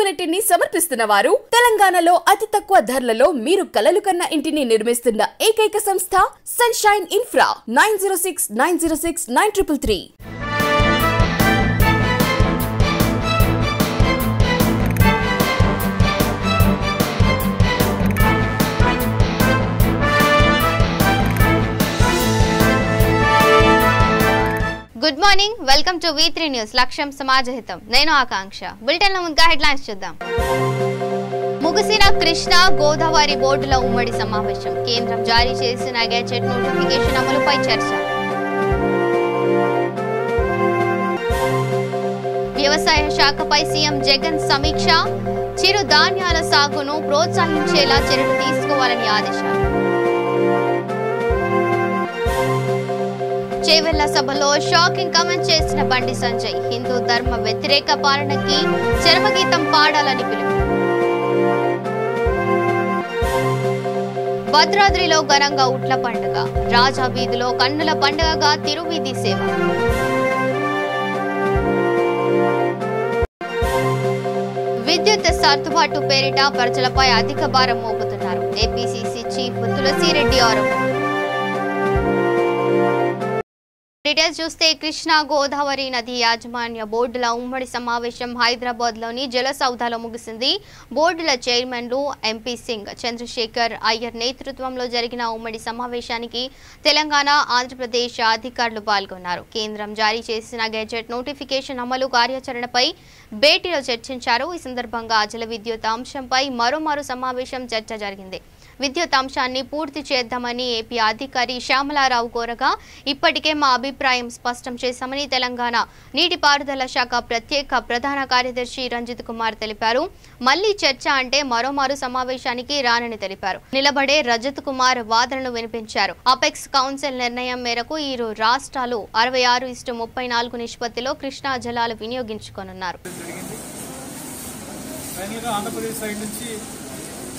Unit ని సమర్పిస్తున్న వారు తెలంగాణలో అతి తక్కువ ధరలలో మీరు కలలు కన్న ఇంటిని నిర్మిస్తున్న ఏకైక సంస్థ sunshine infra 9069069333. Good morning, welcome to V3 news. లక్ష్యం సమాజహితం. నేను ఆకాంక్ష. బులెటిన్ లో ముందుగా హెడ్లైన్స్ చూద్దాం. ముగిసిన కృష్ణా గోదావరి బోర్డుల ఉమ్మడి సమావేశం. కేంద్రం జారీ చేసిన గెజెట్ నోటిఫికేషన్ అమలుపై చర్చ. వ్యవసాయ శాఖపై సీఎం జగన్ సమీక్ష. చిరు ధాన్యాల సాగును ప్రోత్సహించేలా చర్యలు తీసుకోవాలని ఆదేశాలు. చేవెళ్ల సభలో షాకింగ్ కామెంట్ చేసిన బండి సంజయ్. హిందూ ధర్మ వ్యతిరేక పాలనకి చరమగీతం పాడాలని పిలుపు. భద్రాద్రిలో ఘనంగా ఉట్ల పండుగ. రాజా వీధిలో కన్నుల పండుగగా తిరువీధి సేవ. విద్యుత్ సర్దుబాటు పేరిట ప్రజలపై అధిక భారం మోపుతున్నారు. ఏపీసీసీ చీఫ్ తులసిరెడ్డి ఆరోపణ. డీటెయిల్స్ చూస్తే కృష్ణా గోదావరి నది యాజమాన్య బోర్డుల ఉమ్మడి సమావేశం హైదరాబాద్ లోని జలసౌధలో ముగిసింది. బోర్డుల చైర్మన్లు ఎంపీ సింగ్, చంద్రశేఖర్ అయ్యర్ నేతృత్వంలో జరిగిన ఉమ్మడి సమావేశానికి తెలంగాణ, ఆంధ్రప్రదేశ్ అధికారులు పాల్గొన్నారు. కేంద్రం జారీ చేసిన గెజెట్ నోటిఫికేషన్ అమలు కార్యాచరణపై భేటీలో చర్చించారు. ఈ సందర్భంగా జల విద్యుత్ అంశంపై మరోమారు సమావేశం చర్చ జరిగింది. విద్యుత్ అంశాన్ని పూర్తి చేద్దామని ఏపీ అధికారి శ్యామలారావు కోరగా, ఇప్పటికే మా అభిప్రాయం స్పష్టం చేశామని తెలంగాణ నీటిపారుదల శాఖ ప్రత్యేక ప్రధాన కార్యదర్శి రంజిత్ కుమార్ తెలిపారు. మళ్లీ చర్చ అంటే మరోమారు సమావేశానికి రానని తెలిపారు. నిలబడే రజత్ కుమార్ వాదనలు వినిపించారు. అపెక్స్ కౌన్సిల్ నిర్ణయం మేరకు ఇరు రాష్ట్రాలు 66:34 నిష్పత్తిలో కృష్ణా జలాలు వినియోగించుకోనున్నారు.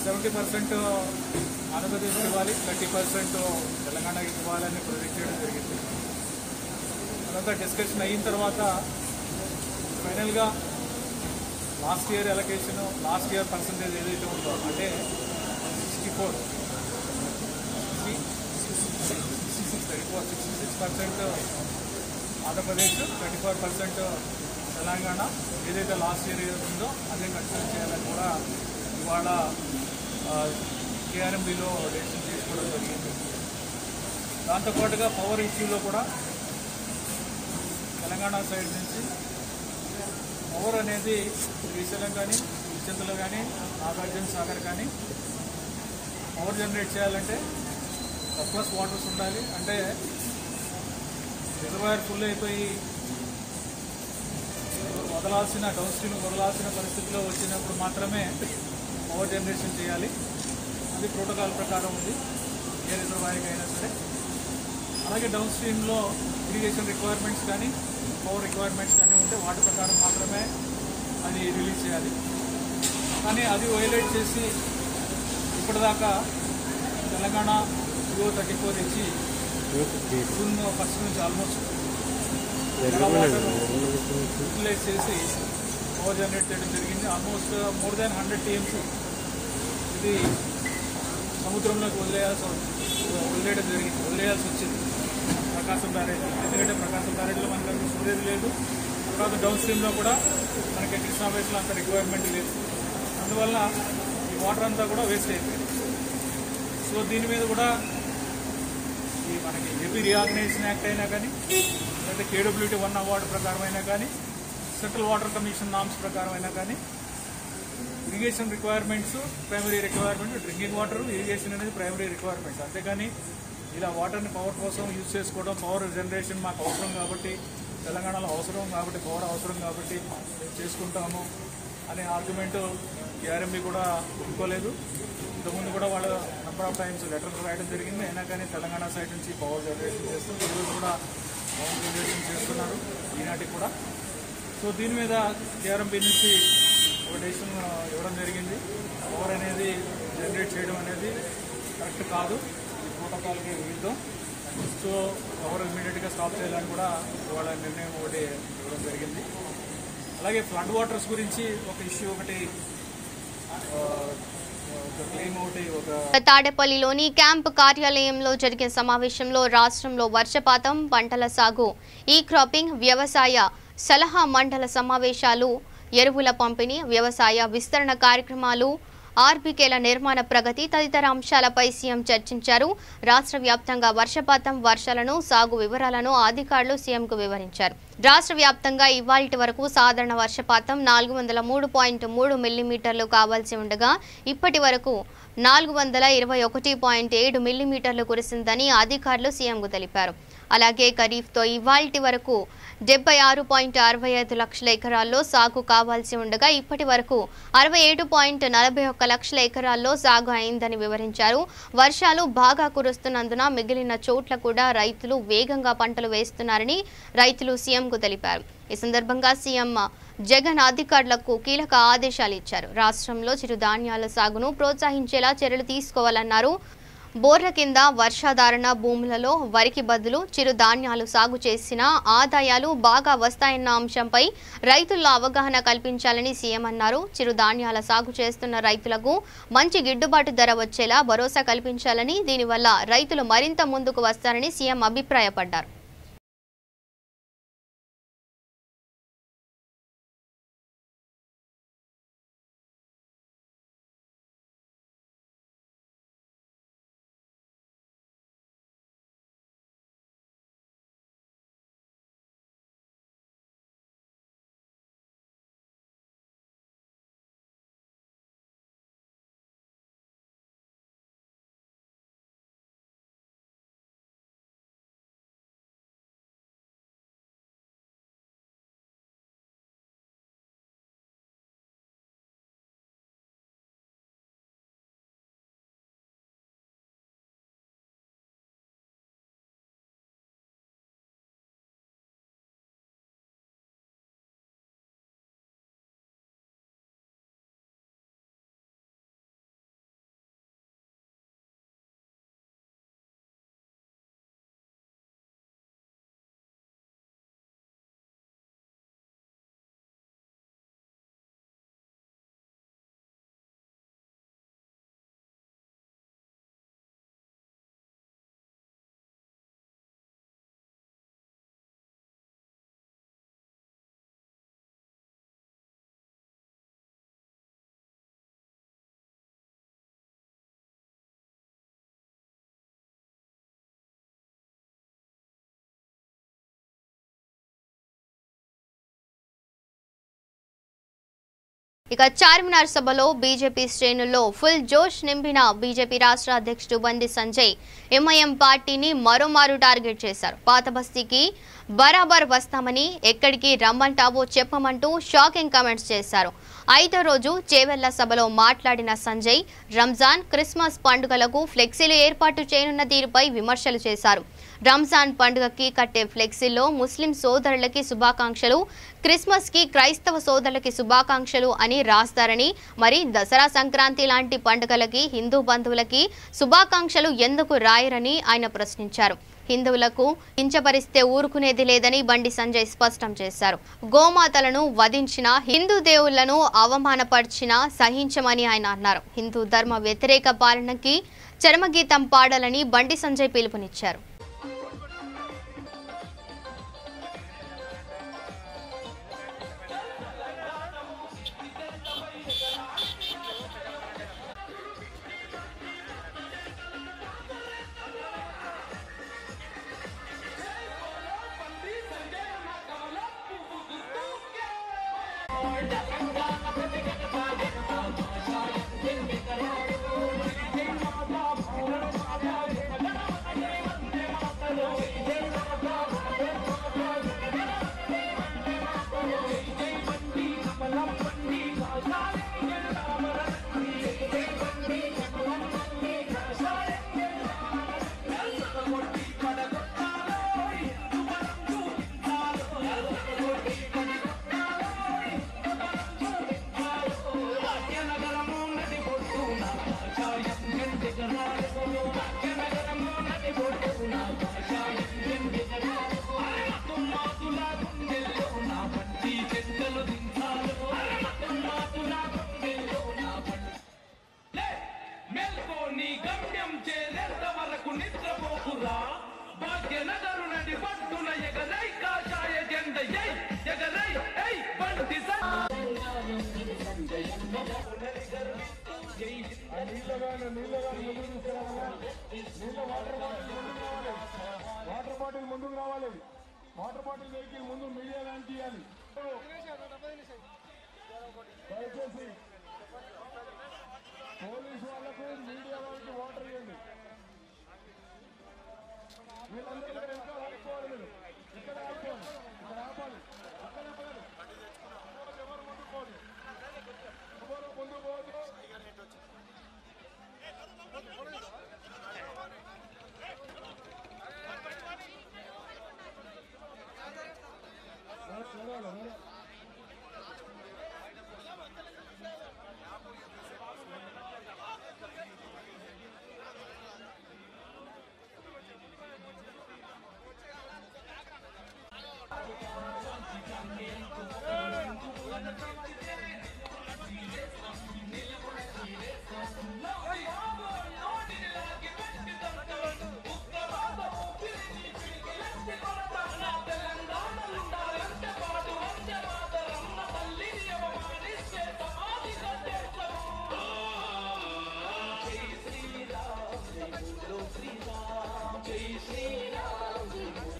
70% ఆంధ్రప్రదేశ్కి ఇవ్వాలి, 30% తెలంగాణకి ఇవ్వాలని ప్రొజెక్ట్ చేయడం జరిగింది. అదంతా డిస్కషన్ అయిన తర్వాత ఫైనల్గా last year allocation, last year percentage ఏదైతే ఉందో అంటే 66% ఆంధ్రప్రదేశ్, 34% తెలంగాణ. ఏదైతే లాస్ట్ ఇయర్ ఉందో అదే కన్సిడర్ చేయాలని కూడా ఇవాళ కేఆర్ఎంబీలో డెసిషన్ తీసుకోవడం జరిగింది. దాంతోపాటుగా పవర్ ఇష్యూలో కూడా తెలంగాణ సైడ్ నుంచి పవర్ అనేది శ్రీశైలం కానీ, ఇచ్చందులో కానీ, నాగార్జున సాగర్ కానీ పవర్ జనరేట్ చేయాలంటే సర్ప్లస్ వాటర్స్ ఉండాలి. అంటే రిజర్వాయర్ ఫుల్ అయిపోయి వదలాల్సిన డౌన్ స్ట్రీమ్ వదలాల్సిన పరిస్థితిలో వచ్చినప్పుడు మాత్రమే పవర్ జనరేషన్ చేయాలి. అది ప్రోటోకాల్ ప్రకారం ఉంది ఏ రిజర్వాయర్కి అయినా సరే. అలాగే డౌన్ స్ట్రీమ్లో ఇరిగేషన్ రిక్వైర్మెంట్స్ కానీ, పవర్ రిక్వైర్మెంట్స్ కానీ ఉంటే వాటి ప్రకారం మాత్రమే అది రిలీజ్ చేయాలి. కానీ అది వైలేట్ చేసి ఇప్పటిదాకా తెలంగాణ 34 ఇచ్చి జూన్ 1 నుంచి ఆల్మోస్ట్ యూటిలైజ్ చేసి పవర్ జనరేట్ చేయడం జరిగింది. ఆల్మోస్ట్ మోర్ దాన్ 100 TMs ఇది సముద్రంలోకి వదిలేయాల్సి వచ్చింది ప్రకాశం బ్యారేజ్. ఎందుకంటే ప్రకాశం బ్యారేజ్లో మనకి స్టోరేజ్ లేదు. తర్వాత డౌన్ స్ట్రీమ్లో కూడా మనకి కృష్ణా బేస్లో అంత రిక్వైర్మెంట్ లేదు. అందువల్ల ఈ వాటర్ అంతా కూడా వేస్ట్ అయిపోయింది. సో దీని మీద కూడా ఈ మనకి ఏపీ రీఆర్గనైజేషన్ యాక్ట్ అయినా కానీ, లేదా KWT 1 అవార్డు ప్రకారం అయినా కానీ, సెంట్రల్ వాటర్ కమిషన్ నామ్స్ ప్రకారం అయినా కానీ irrigation requirements primary requirement, drinking water, irrigation అనేది ప్రైమరీ రిక్వైర్మెంట్స్. అంతేగాని ఇలా వాటర్ని పవర్ కోసం యూజ్ చేసుకోవడం, పవర్ జనరేషన్ మాకు అవసరం కాబట్టి, తెలంగాణలో అవసరం కాబట్టి, పవర్ అవసరం కాబట్టి మేము చేసుకుంటాము అనే ఆర్గ్యుమెంట్ కేఆర్ఎంబీ కూడా ఒప్పుకోలేదు. ఇంతకుముందు కూడా వాళ్ళు నెంబర్ ఆఫ్ టైమ్స్ లెటర్స్ రాయడం జరిగింది. అయినా కానీ తెలంగాణ సైడ్ నుంచి పవర్ జనరేషన్ చేస్తూ ఈరోజు కూడా పవర్ జనరేషన్ చేస్తున్నారు ఈనాటికి కూడా. సో దీని మీద కేఆర్ఎంబీ నుంచి ఒక డెసిషన్ ఇవ్వడం జరిగింది. పవర్ అనేది జనరేట్ చేయడం అనేది కరెక్ట్ కాదు, ఈ ప్రోటోకాల్కి విరుద్ధం. సో పవర్ ఇమీడియట్గా స్టాప్ చేయాలని కూడా ఇవాళ నిర్ణయం ఒకటి ఇవ్వడం జరిగింది. అలాగే ఫ్లడ్ వాటర్స్ గురించి ఒక ఇష్యూ ఒకటి క్లెయిమ్ ఒకటి తాడేపల్లిలోని క్యాంప్ కార్యాలయంలో జరిగిన సమావేశంలో రాష్ట్రంలో వర్షపాతం, పంటల సాగు, ఈ క్రాపింగ్, వ్యవసాయ సలహా మండల సమావేశాలు, ఎరువుల పంపిణీ, వ్యవసాయ విస్తరణ కార్యక్రమాలు, ఆర్బీకేల నిర్మాణ ప్రగతి తదితర అంశాలపై సీఎం చర్చించారు. రాష్ట్ర వ్యాప్తంగా వర్షపాతం, వర్షాలను, సాగు వివరాలను అధికారులు సీఎంకు వివరించారు. రాష్ట్ర వ్యాప్తంగా ఇవాల్టి వరకు సాధారణ వర్షపాతం 403.3 మిల్లీమీటర్లు కావాల్సి ఉండగా ఇప్పటి వరకు 421.7 మిల్లీమీటర్లు కురిసిందని అధికారులు సీఎంకు తెలిపారు. అలాగే ఖరీఫ్తో ఇవాల్టి వరకు 76.65 లక్షల ఎకరాల్లో సాగు కావాల్సి ఉండగా ఇప్పటి వరకు 67.41 లక్షల ఎకరాల్లో సాగు అయిందని వివరించారు. వర్షాలు బాగా కురుస్తున్నందున మిగిలిన చోట్ల కూడా రైతులు వేగంగా పంటలు వేస్తున్నారని రైతులు సీఎంకు తెలిపారు. ఈ సందర్భంగా సీఎం జగన్ అధికారులకు కీలక ఆదేశాలు ఇచ్చారు. రాష్ట్రంలో చిరుధాన్యాల సాగును ప్రోత్సహించేలా చర్యలు తీసుకోవాలన్నారు. బోర్ల కింద వర్షాధారణ భూములలో వరికి బదులు చిరుధాన్యాలు సాగు చేసిన ఆదాయాలు బాగా వస్తాయన్న అంశంపై రైతుల్లో అవగాహన కల్పించాలని సీఎం అన్నారు. చిరుధాన్యాల సాగు చేస్తున్న రైతులకు మంచి గిట్టుబాటు ధర వచ్చేలా భరోసా కల్పించాలని, దీనివల్ల రైతులు మరింత ముందుకు వస్తారని సీఎం అభిప్రాయపడ్డారు. ఇక చార్మినార్ సభలో బీజేపీ శ్రేణుల్లో ఫుల్ జోష్ నింపిన బీజేపీ రాష్ట్ర అధ్యక్షుడు బండి సంజయ్ ఎంఐఎం పార్టీని మరోమారు టార్గెట్ చేశారు. పాత బస్తీకి బరాబర్ వస్తామని, ఎక్కడికి రమ్మంటావో చెప్పమంటూ షాకింగ్ కామెంట్స్ చేశారు. 5వ రోజు చేవెళ్ల సభలో మాట్లాడిన సంజయ్ రంజాన్, క్రిస్మస్ పండుగలకు ఫ్లెక్సీలు ఏర్పాటు చేయనున్న తీరుపై విమర్శలు చేశారు. రంజాన్ పండుగకి కట్టే ఫ్లెక్సీల్లో ముస్లిం సోదరులకి శుభాకాంక్షలు, క్రిస్మస్ కి క్రైస్తవ సోదరులకి శుభాకాంక్షలు అని రాస్తారని, మరి దసరా, సంక్రాంతి లాంటి పండుగలకి హిందూ బంధువులకి శుభాకాంక్షలు ఎందుకు రాయరని ఆయన ప్రశ్నించారు. హిందువులకు కించపరిస్తే ఊరుకునేది లేదని బండి సంజయ్ స్పష్టం చేశారు. గోమాతలను వధించిన, హిందూ దేవుళ్లను అవమానపరిచిన సహించమని ఆయన అన్నారు. హిందూ ధర్మ వ్యతిరేక పాలనకి చరమగీతం పాడాలని బండి సంజయ్ పిలుపునిచ్చారు. వాటర్ బాటిల్ ముందుకు రావాలి. వాటర్ బాటిల్ వెహికల్ ముందు మీడియా వ్యాన్ తీయాలి. దయచేసి పోలీసు వాళ్ళకు మీడియా వాళ్ళకి వాటర్ ఇవ్వండి. వీళ్ళందరూ ఇంకా ఆడుకోవాలి. మీరు ఇక్కడ ఆడుకోవాలి, ఇక్కడ ఆపాలి. అక్కడ ఆపాలి. ఎవరు ముందు పోదు, ఎవరు ముందు పోదు.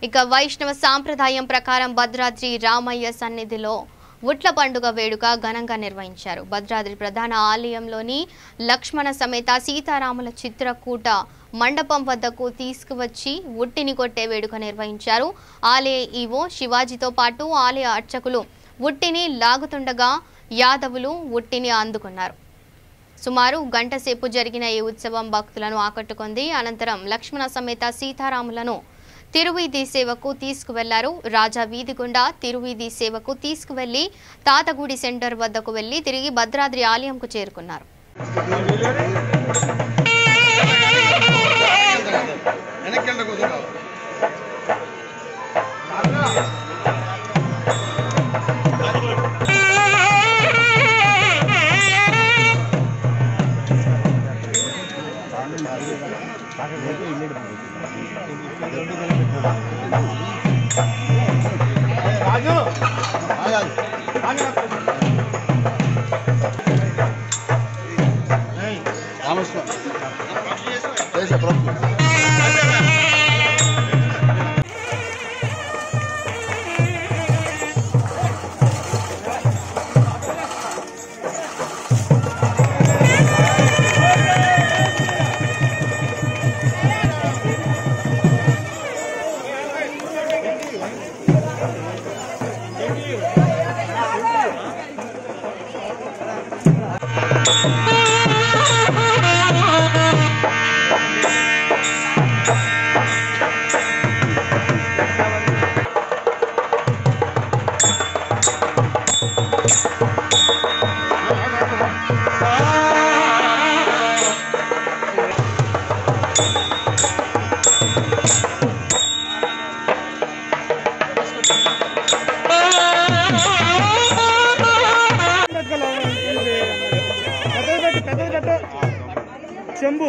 ఇక వైష్ణవ సాంప్రదాయం ప్రకారం భద్రాద్రి రామయ్య సన్నిధిలో ఉట్ల పండుగ వేడుక ఘనంగా నిర్వహించారు. భద్రాద్రి ప్రధాన ఆలయంలోని లక్ష్మణ సమేత సీతారాముల చిత్రకూట మండపం వద్దకు తీసుకువచ్చి ఉట్టిని కొట్టే వేడుక నిర్వహించారు. ఆలయ ఈవో శివాజీతో పాటు ఆలయ అర్చకులు ఉట్టిని లాగుతుండగా యాదవులు ఉట్టిని అందుకున్నారు. సుమారు గంట సేపు జరిగిన ఈ ఉత్సవం భక్తులను ఆకట్టుకుంది. అనంతరం లక్ష్మణ సమేత సీతారాములను తిరువీధి సేవకు తీసుకువెళ్లారు. రాజా వీధి గుండా తిరువీధి సేవకు తీసుకువెళ్లి తాతగూడి సెంటర్ వద్దకు వెళ్లి తిరిగి భద్రాద్రి ఆలయంకు చేరుకున్నారు. చెంబు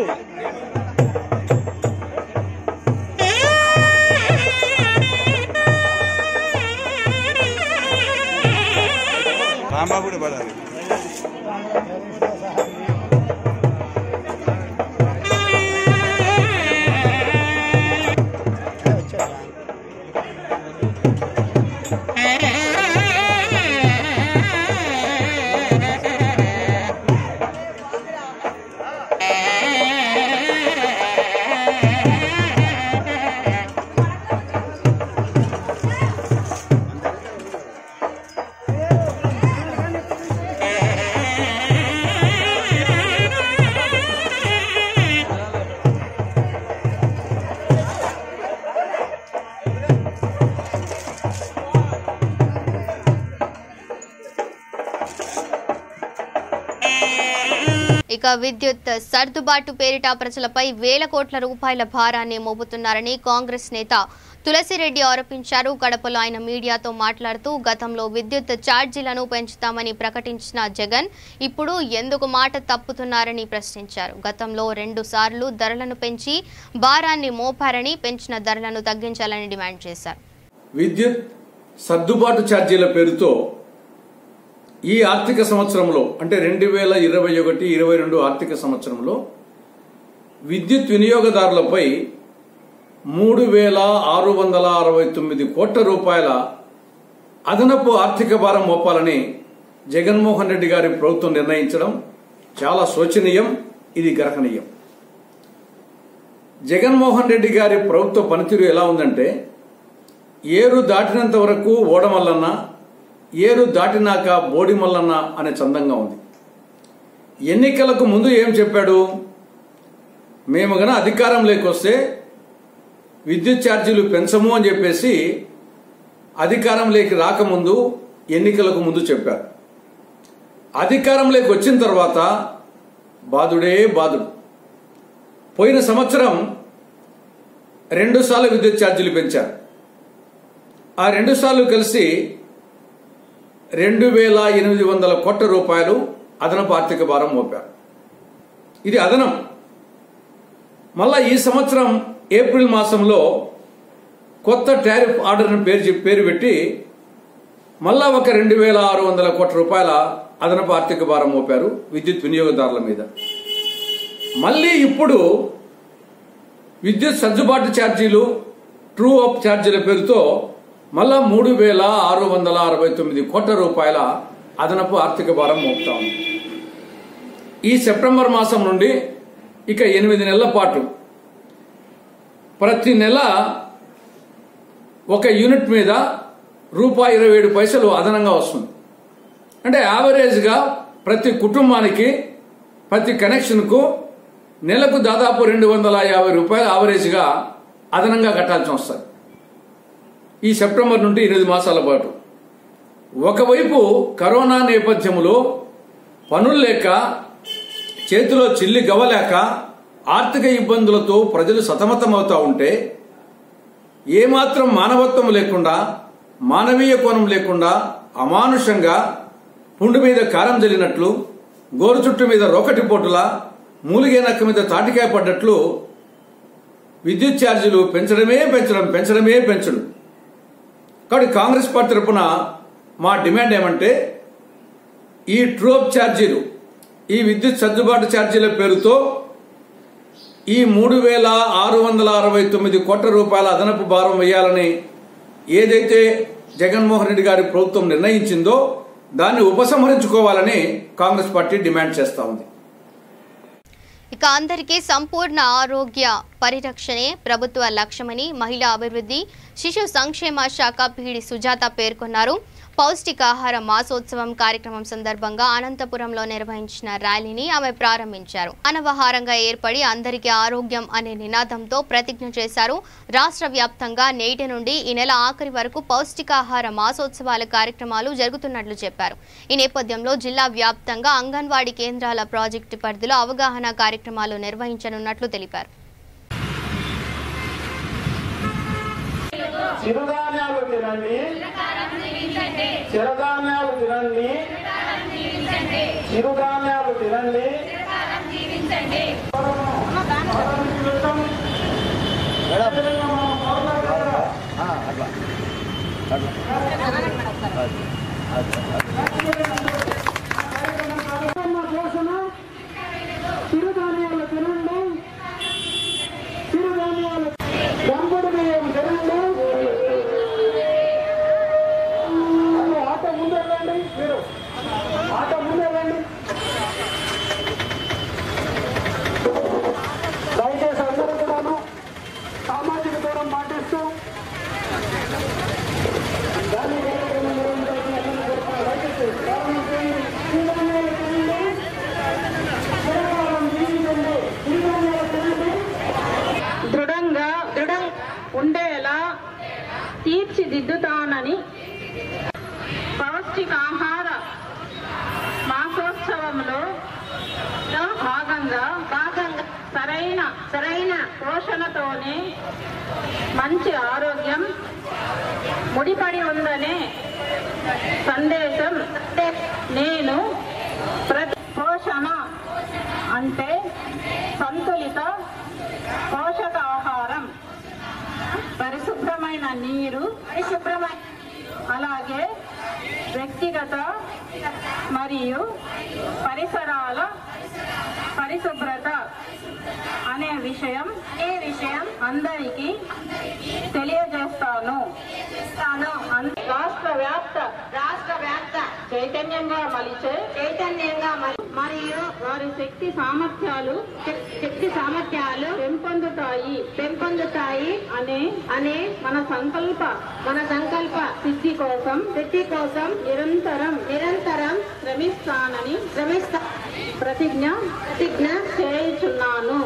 రాంబాబు పడాలి. ఇక విద్యుత్ సర్దుబాటు పేరిట ప్రజలపై వేల కోట్ల రూపాయల భారాన్ని మోపుతున్నారని కాంగ్రెస్ నేత తులసిరెడ్డి ఆరోపించారు. కడపలో ఆయన మీడియాతో మాట్లాడుతూ గతంలో విద్యుత్ ఛార్జీలను పెంచుతామని ప్రకటించిన జగన్ ఇప్పుడు ఎందుకు మాట తప్పుతున్నారని ప్రశ్నించారు. గతంలో 2 సార్లు ధరలను పెంచి భారాన్ని మోపారని, పెంచిన ధరలను తగ్గించాలని డిమాండ్ చేశారు. విద్యుత్ సర్దుబాటు ఛార్జీల పేరుతో ఈ ఆర్థిక సంవత్సరంలో అంటే 2021-22 ఆర్థిక సంవత్సరంలో విద్యుత్ వినియోగదారులపై 3,669 కోట్ల రూపాయల అదనపు ఆర్థిక భారం మోపాలని జగన్మోహన్ రెడ్డి గారి ప్రభుత్వం నిర్ణయించడం చాలా శోచనీయం, ఇది గర్హనీయం. జగన్మోహన్ రెడ్డి గారి ప్రభుత్వ పనితీరు ఎలా ఉందంటే, ఏరు దాటినంత వరకు ఓడమల్లన్న, ఏరు దాటినాక బోడిమల్లన్న అనే చందంగా ఉంది. ఎన్నికలకు ముందు ఏం చెప్పాడు? మేము గన అధికారంలోకి వస్తే విద్యుత్ ఛార్జీలు పెంచము అని చెప్పేసి అధికారంలోకి రాకముందు ఎన్నికలకు ముందు చెప్పారు. అధికారంలోకి వచ్చిన తర్వాత బాధుడే బాధుడు. పోయిన సంవత్సరం 2 సార్లు విద్యుత్ ఛార్జీలు పెంచారు. ఆ 2 సార్లు కలిసి 2,800 కోట్ల రూపాయలు అదనపు ఆర్థిక భారం మోపారు. ఇది అదనం. మళ్ళా ఈ సంవత్సరం ఏప్రిల్ మాసంలో కొత్త టారిఫ్ ఆర్డర్ని పేరు పెట్టి మళ్ళా ఒక 2,600 కోట్ల రూపాయల అదనపు ఆర్థిక భారం మోపారు విద్యుత్ వినియోగదారుల మీద. మళ్ళీ ఇప్పుడు విద్యుత్ సర్దుబాటు ఛార్జీలు, ట్రూ అప్ ఛార్జీల పేరుతో మళ్ళా 3,669 కోట్ల రూపాయల అదనపు ఆర్థిక భారం మోపుతా ఉంది. ఈ సెప్టెంబర్ మాసం నుండి ఇక 8 నెలల పాటు ప్రతి నెల ఒక యూనిట్ మీద ₹27 అదనంగా వస్తుంది. అంటే యావరేజ్గా ప్రతి కుటుంబానికి, ప్రతి కనెక్షన్కు నెలకు దాదాపు ₹250 యావరేజ్గా అదనంగా కట్టాల్సి వస్తుంది ఈ సెప్టెంబర్ నుండి 8 మాసాల పాటు. ఒకవైపు కరోనా నేపథ్యంలో పనులు లేక, చేతిలో చిల్లి గవ్వలేక, ఆర్థిక ఇబ్బందులతో ప్రజలు సతమతమవుతా ఉంటే, ఏమాత్రం మానవత్వం లేకుండా, మానవీయ కోణం లేకుండా అమానుషంగా పుండు మీద కారం జల్లినట్లు, గోరు చుట్టు మీద రోకటి పోటులా, మూలిగే నక్క మీద తాటికాయ పడ్డట్లు విద్యుత్ ఛార్జీలు పెంచడమే పెంచడం. కాబట్టి కాంగ్రెస్ పార్టీ తరఫున మా డిమాండ్ ఏమంటే, ఈ ట్రూఅప్ ఛార్జీలు, ఈ విద్యుత్ సర్దుబాటు ఛార్జీల పేరుతో ఈ 3,669 కోట్ల రూపాయల అదనపు భారం వేయాలని ఏదైతే జగన్మోహన్ రెడ్డి గారి ప్రభుత్వం నిర్ణయించిందో దాన్ని ఉపసంహరించుకోవాలని కాంగ్రెస్ పార్టీ డిమాండ్ చేస్తా ఉంది. ఇక అందరికీ సంపూర్ణ ఆరోగ్య పరిరక్షణే ప్రభుత్వ లక్ష్యమని మహిళా అభివృద్ధి, శిశు సంక్షేమ శాఖ పీడి సుజాత పేర్కొన్నారు. పౌష్టికాహార మాసోత్సవం కార్యక్రమం సందర్భంగా అనంతపురంలో నిర్వహించిన ర్యాలీని ఆమె ప్రారంభించారు. మానవహారంగా ఏర్పడి అందరికీ ఆరోగ్యం అనే నినాదంతో ప్రతిజ్ఞ చేశారు. రాష్ట్ర వ్యాప్తంగా నేటి నుండి ఈ నెల ఆఖరి వరకు పౌష్టికాహార మాసోత్సవాల కార్యక్రమాలు జరుగుతున్నట్లు చెప్పారు. ఈ నేపథ్యంలో జిల్లా వ్యాప్తంగా అంగన్వాడీ కేంద్రాల ప్రాజెక్టు పరిధిలో అవగాహన కార్యక్రమాలు నిర్వహించనున్నట్లు తెలిపారు. చిరుధాన్యాలు తినండి, చిరుధాన్యాలు తినండి, చిరుధాన్యాలు తినండి. చిరుధాన్యాలు తినండి, చిరుధాన్యాలు రంగుడు బియ్యం తినండి. ఆట ముందెళ్ళండి, మీరు ఆట ముందెళ్ళండి. దయచేసి అందరూ కూడాను సామాజిక దూరం పాటిస్తూ దృఢం ఉండేలా తీర్చిదిద్దుతానని పౌష్టికాహార మాసోత్సవంలో భాగంగా సరైన పోషణతోనే మంచి ఆరోగ్యం ముడిపడి ఉందనే సందేశం నేను పోషణ అంటే సంతులిత పోషకాహారం, పరిశుభ్రమైన నీరు, అలాగే వ్యక్తిగత మరియు పరిసరాల పరిశుభ్రత అనే విషయం అందరికీ తెలియజేస్తాను. రాష్ట్ర వ్యాప్త చైతన్యంగా మలిచే మరియు వారి శక్తి సామర్థ్యాలు పెంపొందుతాయి అనే మన సంకల్ప సిద్ధి కోసం నిరంతరం శ్రమిస్తానని ప్రతిజ్ఞ చేయుచున్నాను.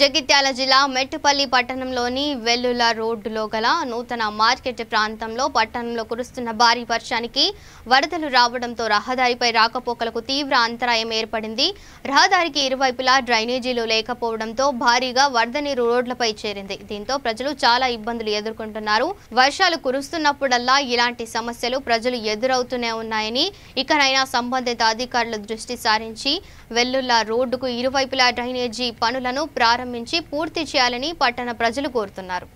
జగిత్యాల జిల్లా మెట్టుపల్లి పట్టణంలోని వెల్లుల రోడ్డులో గల నూతన మార్కెట్ ప్రాంతంలో పట్టణంలో కురుస్తున్న భారీ వర్షానికి వరదలు రావడంతో రహదారిపై రాకపోకలకు తీవ్ర అంతరాయం ఏర్పడింది. రహదారికి ఇరువైపులా డ్రైనేజీలు లేకపోవడంతో భారీగా వరద నీరు రోడ్లపై చేరింది. దీంతో ప్రజలు చాలా ఇబ్బందులు ఎదుర్కొంటున్నారు. వర్షాలు కురుస్తున్నప్పుడల్లా ఇలాంటి సమస్యలు ప్రజలు ఎదురవుతూనే ఉన్నాయని ఇకనైనా సంబంధిత అధికారులు దృష్టి సారించి వెల్లుల రోడ్డుకు ఇరువైపులా డ్రైనేజీ పనులను ప్రారంభించి పూర్తి చేయాలని పట్టణ ప్రజలు కోరుతున్నారు.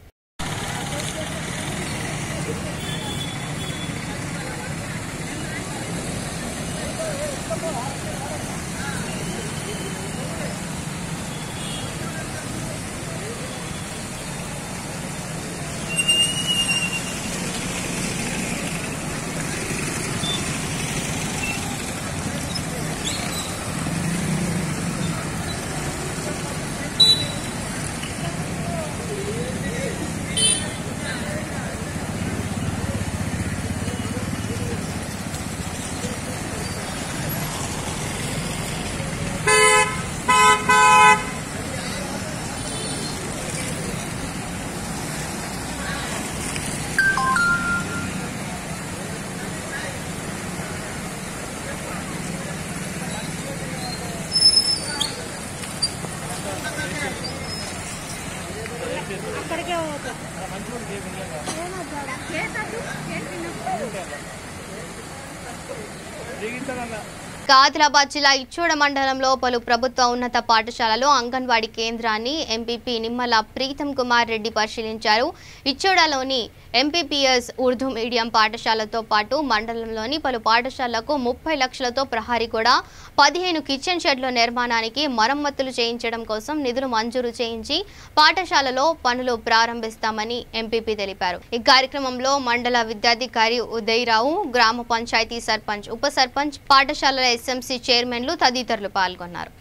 ఆదిలాబాద్ జిల్లా ఇచ్చోడ మండలంలో పలు ప్రభుత్వ ఉన్నత పాఠశాలలో అంగన్వాడీ కేంద్రాన్ని ఎంపీపీ నిమ్మల ప్రీతం కుమార్ రెడ్డి పరిశీలించారు. ఇచ్చోడలోని ఎంపీపీఎస్ ఉర్దూ మీడియం పాఠశాలతో పాటు మండలంలోని పలు పాఠశాలలకు 30 లక్షలతో ప్రహరీ కూడా 15 కిచెన్ షెడ్ల నిర్మాణానికి మరమ్మతులు చేయించడం కోసం నిధులు మంజూరు చేయించి పాఠశాలలో పనులు ప్రారంభిస్తామని ఎంపీపీ తెలిపారు. ఈ కార్యక్రమంలో మండల విద్యాధికారి ఉదయరావు, గ్రామ పంచాయతీ సర్పంచ్, ఉప సర్పంచ్, పాఠశాలల ఎస్ఎంసీ చైర్మన్లు తదితరులు పాల్గొన్నారు.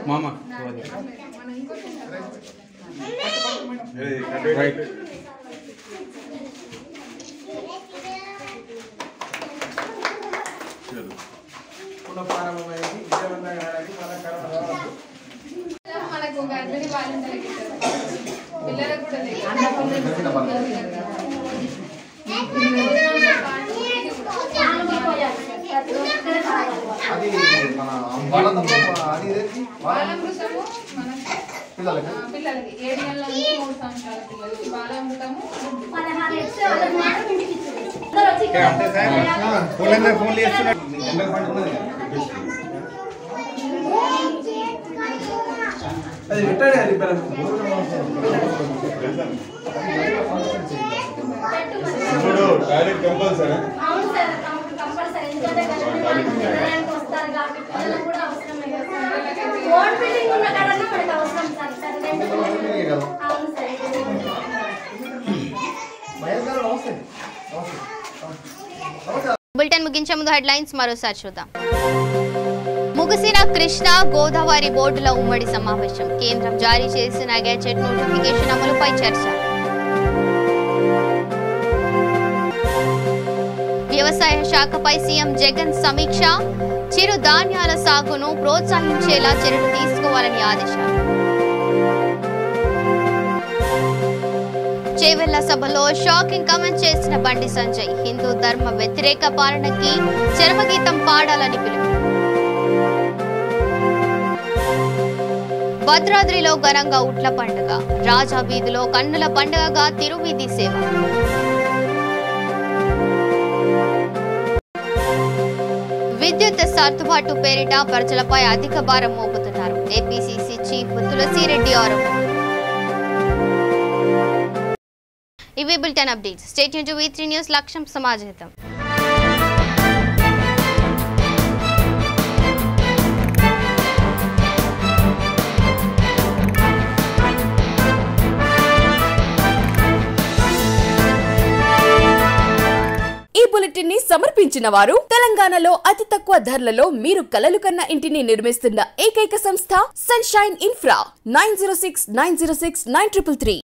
మామ పునఃప్రారంభమైంది విజయవంతంగా రావడానికి మనకు గర్భిణీ వాలంటీర్లకు పిల్లలకు కూడా అది మన అది బాలామృతము పిల్లలకి 7 నెలల నుంచి 3 సంవత్సరాల పిల్లలకి బాలామృతము ఫోన్లు చేస్తున్నారు అది పెట్టండి అది కంపల్సరీ బులెటిన్ ముగించే ముందు హెడ్లైన్స్ మరోసారి చూద్దాం. ముగిసిన కృష్ణా గోదావరి బోర్డుల ఉమ్మడి సమావేశం. కేంద్రం జారీ చేసిన గెజెట్ నోటిఫికేషన్ అమలుపై చర్చ. వ్యవసాయ శాఖపై సీఎం జగన్ సమీక్ష. చిరు ధాన్యాల సాగును ప్రోత్సహించేలా చర్యలు తీసుకోవాలని ఆదేశాలు. చేవెళ్ల సభలో షాకింగ్ కామెంట్ చేసిన బండి సంజయ్. హిందూ ధర్మ వ్యతిరేక పాలనకి చరమగీతం పాడాలని పిలుపు. భద్రాద్రిలో ఘనంగా ఉట్ల పండుగ. రాజా వీధిలో కన్నుల పండుగగా తిరువీధి సేవ. విద్యుత్ సర్దుబాటు పేరిట ప్రజలపై అధిక భారం మోపుతున్నారు. ఏపీసీసీ చీఫ్ తులసిరెడ్డి ఆరోపణ. ఇవి bulletin updates. Stay tune to V3 news. లక్ష్యం సమాజహితం. ఈ బులెటిన్ ని సమర్పించిన వారు తెలంగాణలో అతి తక్కువ ధరలలో మీరు కలలు కన్న ఇంటిని నిర్మిస్తున్న ఏకైక సంస్థ సన్షైన్ ఇన్ఫ్రా 9069069333.